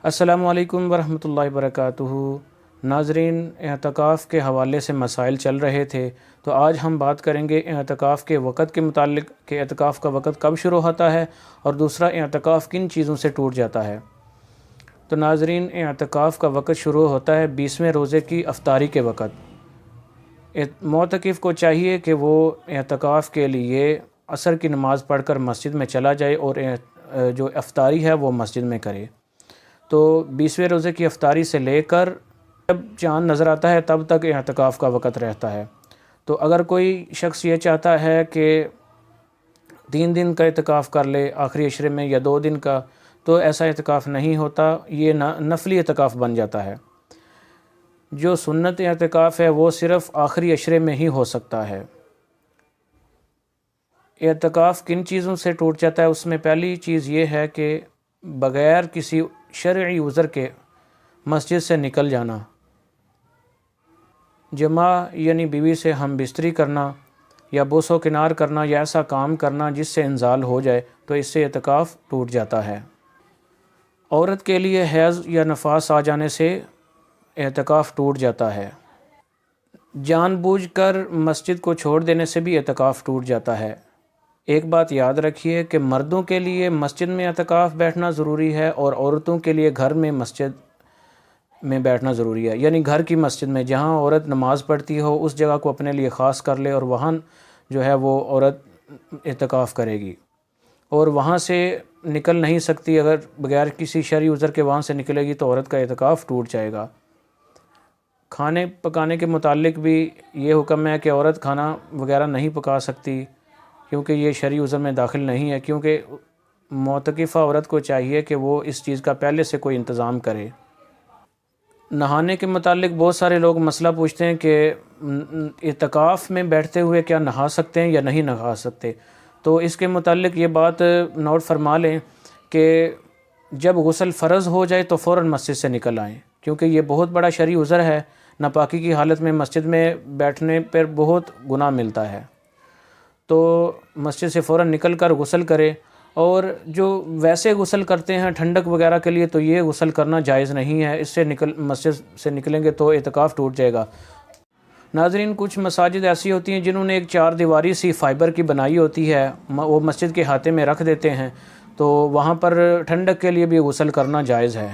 السلام علیکم ورحمۃ اللہ وبرکاتہ۔ ناظرین، اعتکاف کے حوالے سے مسائل چل رہے تھے، تو آج ہم بات کریں گے اعتکاف کے وقت کے متعلق کہ اعتکاف کا وقت کب شروع ہوتا ہے اور دوسرا اعتکاف کن چیزوں سے ٹوٹ جاتا ہے۔ تو ناظرین، اعتکاف کا وقت شروع ہوتا ہے 20ویں روزے کی افطاری کے وقت۔ معتکف کو چاہیے کہ وہ اعتکاف کے لیے عصر کی نماز پڑھ کر مسجد میں چلا جائے اور جو افطاری ہے وہ مسجد میں کرے۔ تو 20ویں روزے کی افطاری سے لے کر جب چاند نظر آتا ہے تب تک اعتکاف کا وقت رہتا ہے۔ تو اگر کوئی شخص یہ چاہتا ہے کہ 3 دن کا اعتکاف کر لے آخری عشرے میں یا 2 دن کا، تو ایسا اعتکاف نہیں ہوتا، یہ نفلی اعتکاف بن جاتا ہے۔ جو سنت اعتکاف ہے وہ صرف آخری عشرے میں ہی ہو سکتا ہے۔ اعتکاف کن چیزوں سے ٹوٹ جاتا ہے، اس میں پہلی چیز یہ ہے کہ بغیر کسی شرعی عذر کے مسجد سے نکل جانا، جماع یعنی بیوی سے ہم بستری کرنا یا بوس و کنار کرنا یا ایسا کام کرنا جس سے انزال ہو جائے، تو اس سے اعتکاف ٹوٹ جاتا ہے۔ عورت کے لیے حیض یا نفاس آ جانے سے اعتکاف ٹوٹ جاتا ہے۔ جان بوجھ کر مسجد کو چھوڑ دینے سے بھی اعتکاف ٹوٹ جاتا ہے۔ ایک بات یاد رکھیے کہ مردوں کے لیے مسجد میں اعتکاف بیٹھنا ضروری ہے اور عورتوں کے لیے گھر میں مسجد میں بیٹھنا ضروری ہے، یعنی گھر کی مسجد میں جہاں عورت نماز پڑھتی ہو اس جگہ کو اپنے لیے خاص کر لے اور وہاں جو ہے وہ عورت اعتکاف کرے گی، اور وہاں سے نکل نہیں سکتی، اگر بغیر کسی شرعی عذر کے وہاں سے نکلے گی تو عورت کا اعتکاف ٹوٹ جائے گا۔ کھانے پکانے کے متعلق بھی یہ حکم ہے کہ عورت کھانا وغیرہ نہیں پکا سکتی، کیونکہ یہ شرعی عذر میں داخل نہیں ہے، کیونکہ معتکفہ عورت کو چاہیے کہ وہ اس چیز کا پہلے سے کوئی انتظام کرے۔ نہانے کے متعلق بہت سارے لوگ مسئلہ پوچھتے ہیں کہ اعتکاف میں بیٹھتے ہوئے کیا نہا سکتے ہیں یا نہیں نہا سکتے، تو اس کے متعلق یہ بات نوٹ فرما لیں کہ جب غسل فرض ہو جائے تو فوراً مسجد سے نکل آئیں، کیونکہ یہ بہت بڑا شرعی عذر ہے۔ ناپاکی کی حالت میں مسجد میں بیٹھنے پر بہت گناہ ملتا ہے، تو مسجد سے فوراً نکل کر غسل کرے۔ اور جو ویسے غسل کرتے ہیں ٹھنڈک وغیرہ کے لیے، تو یہ غسل کرنا جائز نہیں ہے، اس سے مسجد سے نکلیں گے تو اعتکاف ٹوٹ جائے گا۔ ناظرین، کچھ مساجد ایسی ہوتی ہیں جنہوں نے ایک 4 دیواری سی فائبر کی بنائی ہوتی ہے، وہ مسجد کے احاطے میں رکھ دیتے ہیں، تو وہاں پر ٹھنڈک کے لیے بھی غسل کرنا جائز ہے۔